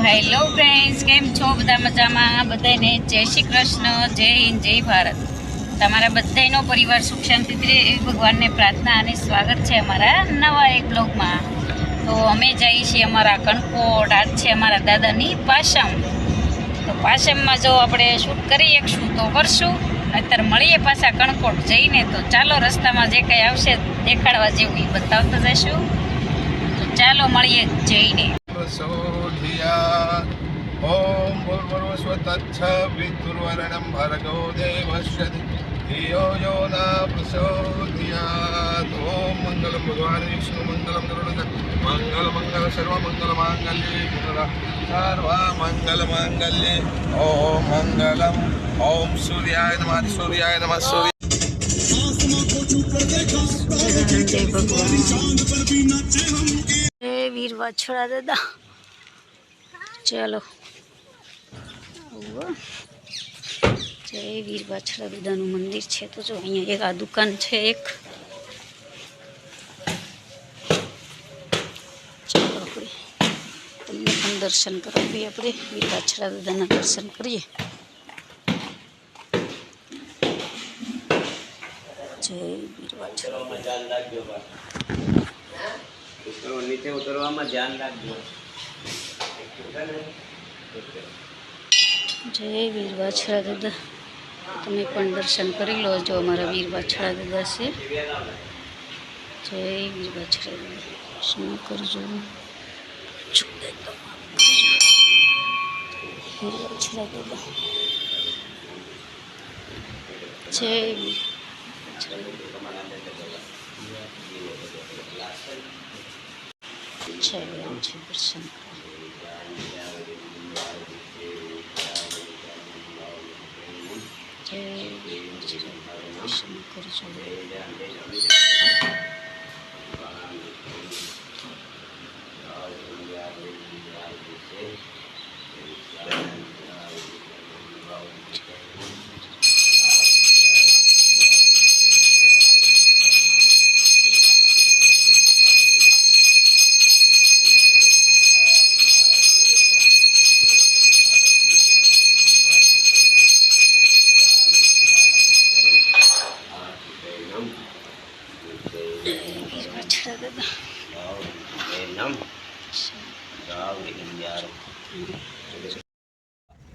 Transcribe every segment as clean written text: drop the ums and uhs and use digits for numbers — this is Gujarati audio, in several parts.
હેલો ફ્રેન્ડ્સ, કેમ છો? બધા મજામાં? બધાને જય શ્રી કૃષ્ણ, જય હિન્દ, જય ભારત. તમારા બધાનો પરિવાર સુખ શાંતિથી રહે એવી ભગવાનને પ્રાર્થના અને સ્વાગત છે અમારા નવા એક બ્લોગમાં. તો અમે જઈએ છીએ અમારા કણકોટ. આજ છે અમારા દાદાની પાસમ. તો પાસમમાં જો આપણે શૂટ કરી શકશું તો કરશું, અત્યારે મળીએ પાછા કણકોટ જઈને. તો ચાલો, રસ્તામાં જે કંઈ આવશે દેખાડવા જેવું એ બતાવતા જઈશું. તો ચાલો મળીએ જઈને. ओम भूर्भुवस्वतच्छवितुर्वरेण्यं भर्गो देवस्य धियो यो न प्रचोदयात्। ओम मंगलम भगवान विष्णु मंगलम गरुड़ध्वज मंगल मंगल सर्व मंगल मांगल्ये सर्व मंगल मांगल्ये। ओम मंगलम ओम सूर्याय नमः सूर्याय नमः सूर्य। વીર વાછડા દાદા, ચાલો. જય વીર વાછડા દાદાનું મંદિર છે. તો જો અહીંયા એક આ દુકાન છે એક. ચાલો આપણે તમને પણ દર્શન કરાવીએ. આપણે વીર વાછડા દાદાના દર્શન કરીએ. જય વીર વાછડા. નીચે ઉતરવામાં ધ્યાન રાખજો. જય વીર વાછડા દાદા, તમે પણ દર્શન કરી લો. જો અમારા વીર વાછડા દાદા છે. જય વીર વાછડા દાદા, દર્શન કરજો. વીર વાછડા દાદા, જય વીર વાછડા દાદા. દર્શન દર્શન કરજો.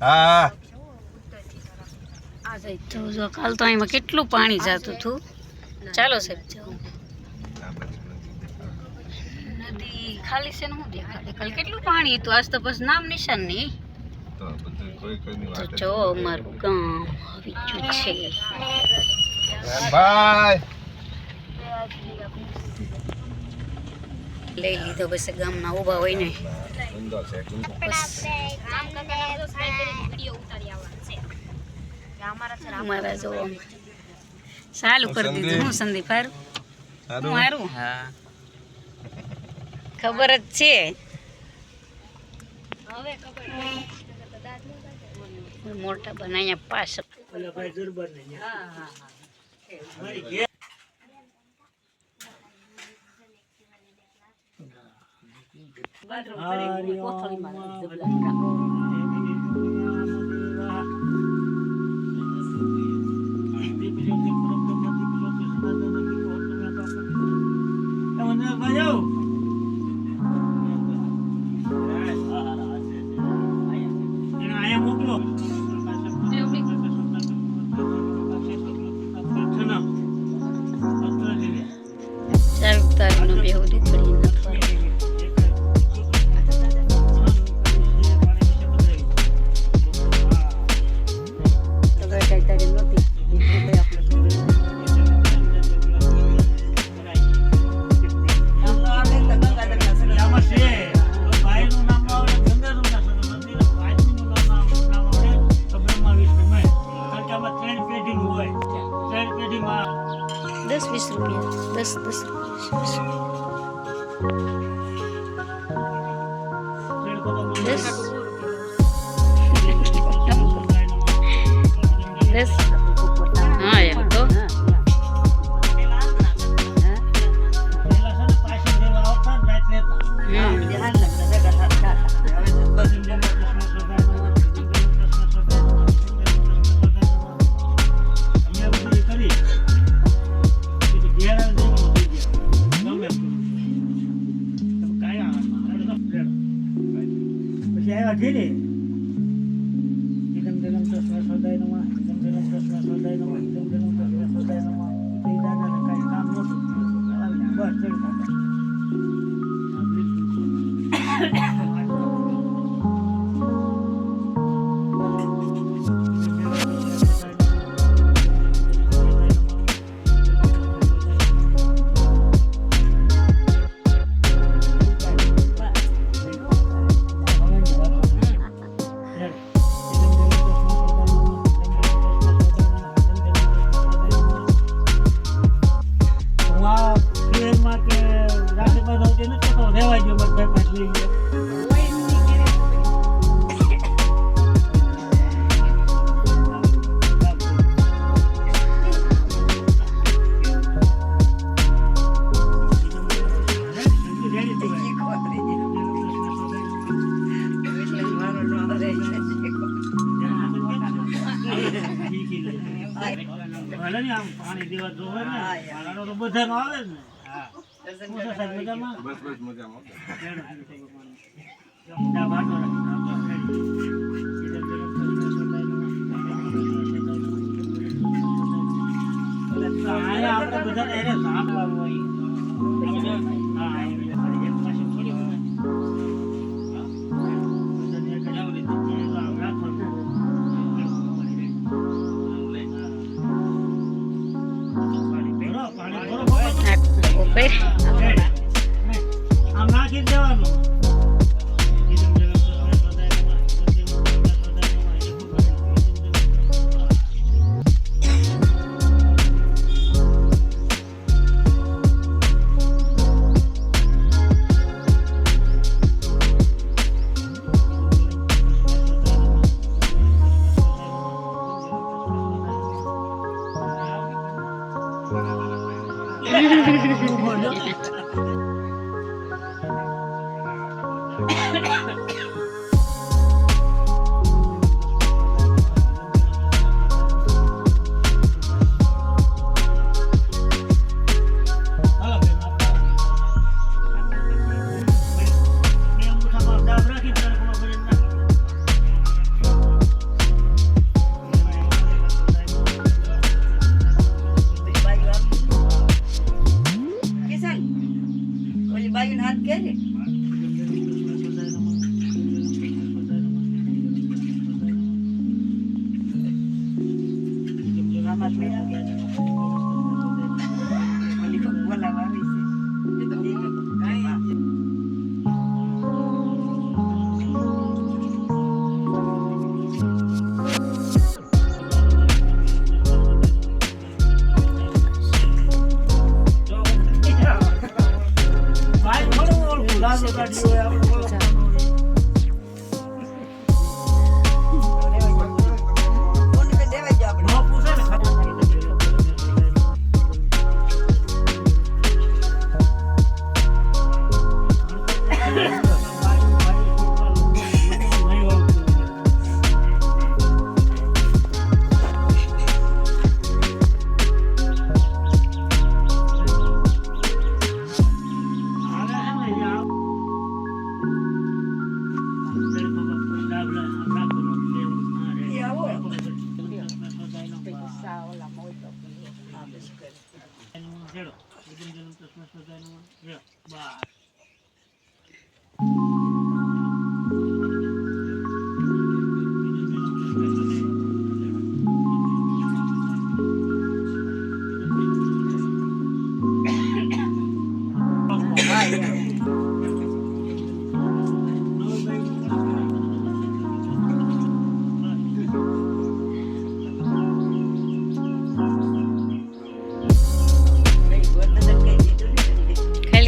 હા તો જો કાલ તો અહીંમાં કેટલું પાણી જતું હતું. ચાલો સાહેબ, જાઓ. નદી ખાલી છે ને હું દેખાડે. કાલ કેટલું પાણી હતું, આજ તો બસ નામ નિશાન નહીં. તો જો અમારું ગામ આવી ગયું છે. બાય લઈ લીધો બસ ગામના ઊભા હોય ને. અમારા જો ચાલુ કરી દીધું. હું સંદીપ હારું હું હારું ખબર જ છે. મોટા બનાયા પાસ તારીનો બેહું દુખડી નાખવાનું. ₹10-20 ₹10 હા એમ તો આવ્યા ધીરે ઇદમ જલમ તસ્મૈ સદાય નમઃ ઇદમ જલમ તસ્મૈ સદાય નમઃ ઇદમ જલમ તસ્મૈ સદાય નમઃ તે દાદાને કાંઈ કામ નહોતું બસ ચડતા પાણી દેવા જોવે ને પાણાનો તો બધાનો આવે જ ને હા સાહેબ મજામાં બસ મજામાં આપણે બધા એને સાંભળવા હોય આમ નાખી દેવાનું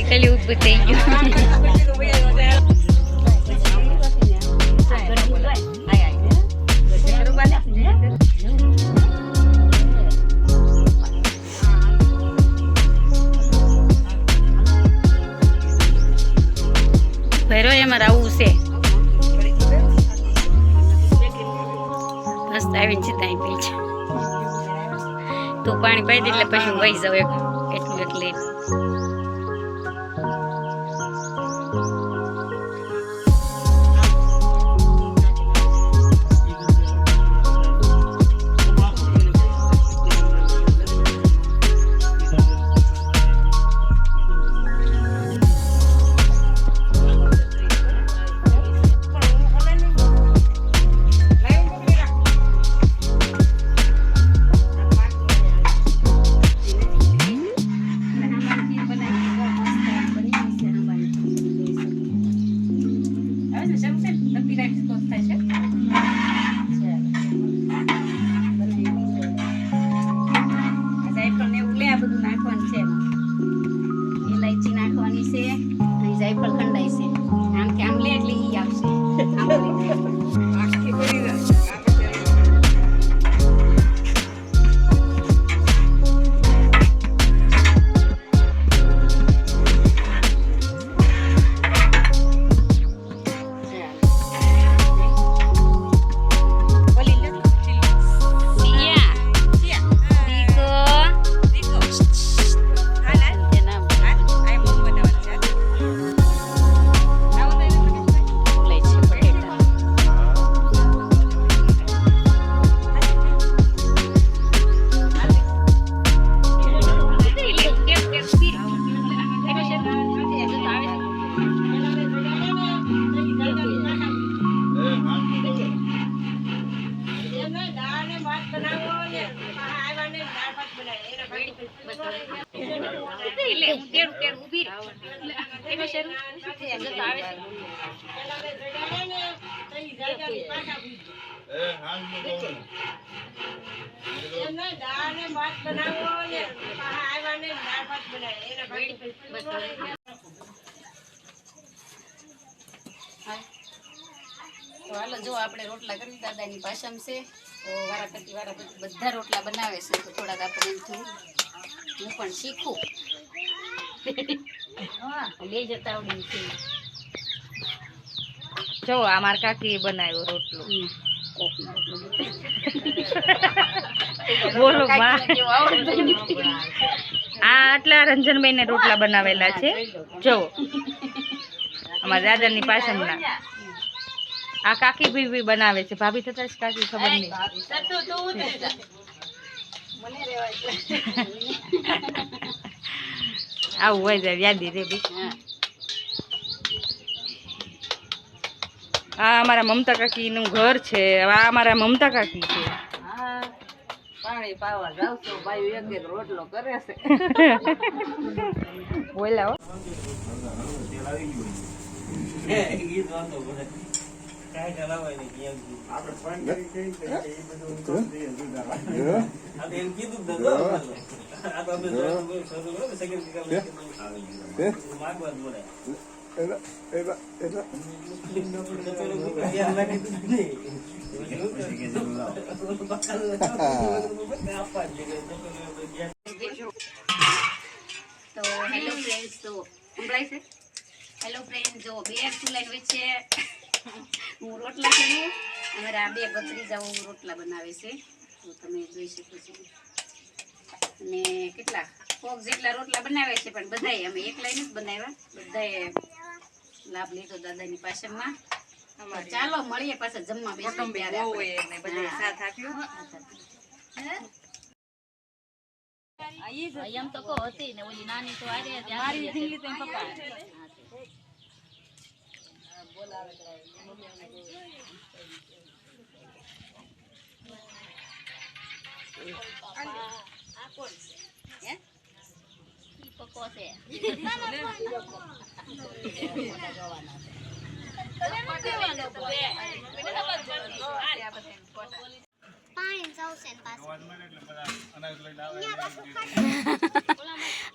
ખાલી ઊભું થઈ ગયું ભૈરો એમાં આવું છે મસ્ત આવીને ચિતાઈ પી છે તું પાણી પાઈ દે એટલે પછી હું વહી જાઉં એટલું એટલે એટલે હું તેડું ઊભી રહી. એનો શરૂ જતો આવે છે. તો હાલો જો આપણે રોટલા કરી દાદાની પાછમ છે તો વારાફરતી બધા રોટલા બનાવે છે તો થોડાક આપણે એમ થયું હું પણ શીખું લઈ જતા આવડી છે. જો આ માર કાકી બનાવ્યો રોટલો બોલો બા આ આટલા રંજનભાઈ ને રોટલા બનાવેલા છે જો અમારા દાદાની પાછળના આ કાકી બી બનાવે છે ભાભી થતા જ કાકી ખબર નહીં આવું હોય જાય યાદી રે બી આ અમારા મમતા કાકી નું ઘર છે આ અમારા મમતા કાકી છે પાણી પાવા જાવ તો ભાઈ એક એક રોટલો કરે છે બોલા હો તો હેલો ફ્રેન્ડ્સ તો સંભળાય છે હેલો ફ્રેન્ડ જો બે ચૂલા વચ્ચે હું રોટલા કરું અમારા બે ભત્રીજાઓ રોટલા બનાવે છે તો તમે જોઈ શકો છો અને કેટલા કોક જેટલા રોટલા બનાવે છે પણ બધાએ અમે એકલા નથી બનાવ્યા બધાએ લાભ લીધો દાદાની પાછળમાં ચાલો મળીએ પાછા જમવા બેસીએ ત્યારે આપણે. એમ તો કહો હતી ને ઓલી નાની તો આરે મારી ઢીલી તો પપ્પા આ કોણ છે હે ઈ પકો છે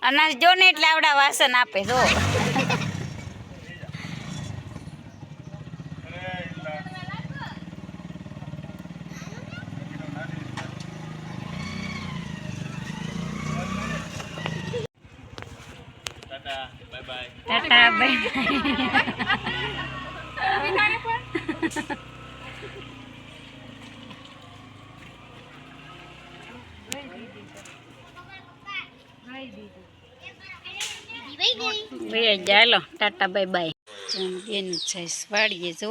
અનાજ જો ને એટલે આવડા વાસણ આપે જો ટાટા બાય ભાઈ ચાલો ટાટા બાય બાય બેનું જઈશ વાડીએ જો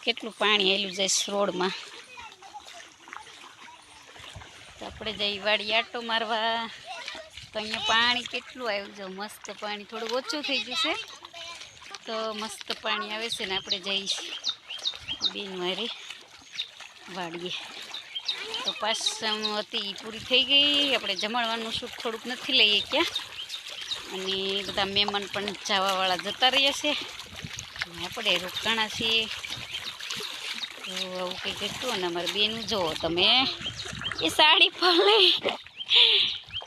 કેટલું પાણી આવેલું જઈશ રોડમાં તો આપણે જઈ વાડી આટો મારવા તો અહીંયા પાણી કેટલું આવ્યું જો મસ્ત પાણી થોડું ઓછું થઈ જશે તો મસ્ત પાણી આવે છે ને આપણે જઈશ બેન મારી વાડીએ તો પાછળ હતી પૂરી થઈ ગઈ આપણે જમણવાનું શું થોડુંક નથી લઈએ ક્યાં અને બધા મહેમાન પણ જવાવાળા જતા રહ્યા છે આપણે રોકાણા છીએ તો આવું કંઈક હતું અને અમારે બેનું જુઓ તમે એ સાડી પર લઈ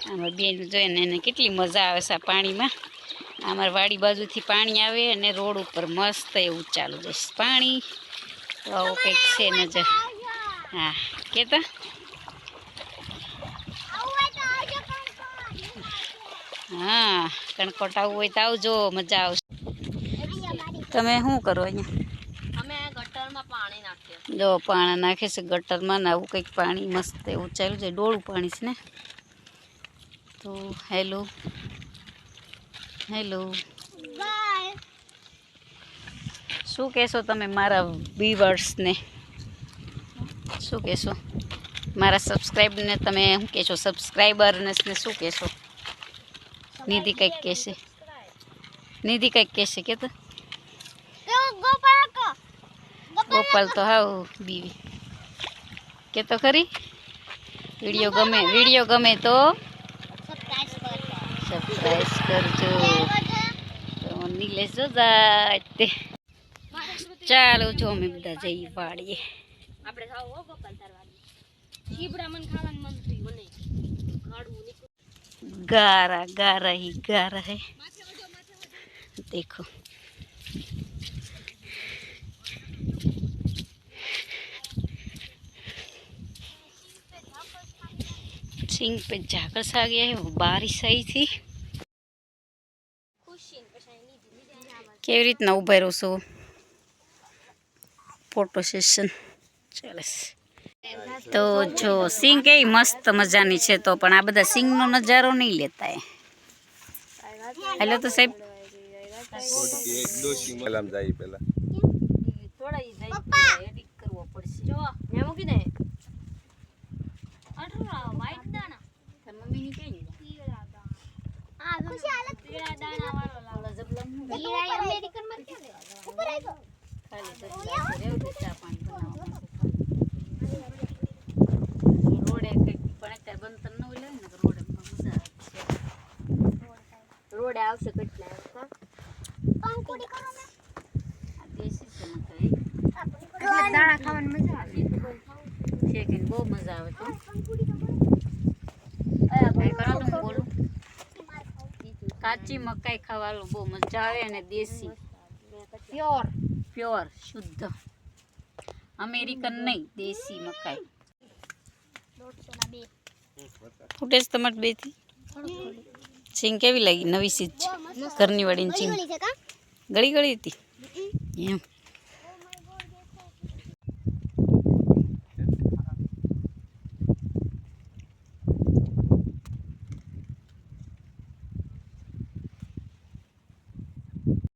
અમારે બેનું જોઈને એને કેટલી મજા આવે છે આ પાણીમાં અમારી વાડી બાજુથી પાણી આવે અને રોડ ઉપર મસ્ત એવું ચાલુ જઈશ પાણી તો આવું કંઈક છે નજર હા કેતા હા કણકોટ આવવું હોય તો આવજો મજા આવશે તમે શું કરો અહીંયા જો પાણી નાખે છે ગટરમાં ને આવું કંઈક પાણી મસ્ત એવું ચાલુ છે ડોળું પાણી છે ને તો હેલો હેલો શું કહેશો તમે મારા વ્યુઅર્સને શું કહેશો મારા સબસ્ક્રાઈબને તમે શું કહેશો સબસ્ક્રાઈબરને શું કહેશો નિધિ કંઈક કહેશે નિધિ કંઈક કહેશે કે તો ગોપાલ તો હાવ બીવી કે તો ખરી વિડીયો ગમે તો ગાઈસ કરજો તો નીલેશ જો જાય તે ચાલો જો અમે બધા જઈએ વાડીએ આપણે જાવ હો ગોપાલ તારવાની ચીબડા મન ખાવાનું મન થયું મને ખાડવું નીકળ गारा है देखो सिंह पे झाकस आ गया है वो बारिश आई थी કેવી રીતના ઉભા રહો છો ફોટો સેશન ચાલે તો જો સિંગ કેવી મસ્ત મજાની છે તો પણ આ બધા સિંગનો નજારો નહીં લેતા એ હેલો તો સાહેબ પેલામ જાય પેલા થોડા એડિટ કરવો પડશે જો મેં મૂકી દે અઠરા વાઈટ દાણા મમ્મીની કઈ આ ખુશી હાલત પીળા દાણા વાળો લાવલા જબલમ ઈ અમેરિકન માં કે ઉપર આવ્યો ખાલી તો ચા પાણી બનાવવા રોડે કંઈક પણ અત્યારે બંધ તો ન હોય ને રોડે મજા આવે રોડે આવશે કેટલા પાંકુડી કરો ને આ દેશી છે મકાઈ દાણા ખાવાની મજા આવે શેકીને બહુ મજા આવે તો પાંકુડી તો કઈ કરો તો હું બોલું કાચી મકાઈ ખાવાનું બહુ મજા આવે અને દેશી પ્યોર શુદ્ધ અમેરિકન નહીં દેશી મકાઈ ફૂટેજ તમારે બે થી સિંગ કેવી લાગી નવી સીજ ઘરની વાળીની સિંગ ગળી ગળી હતી એમ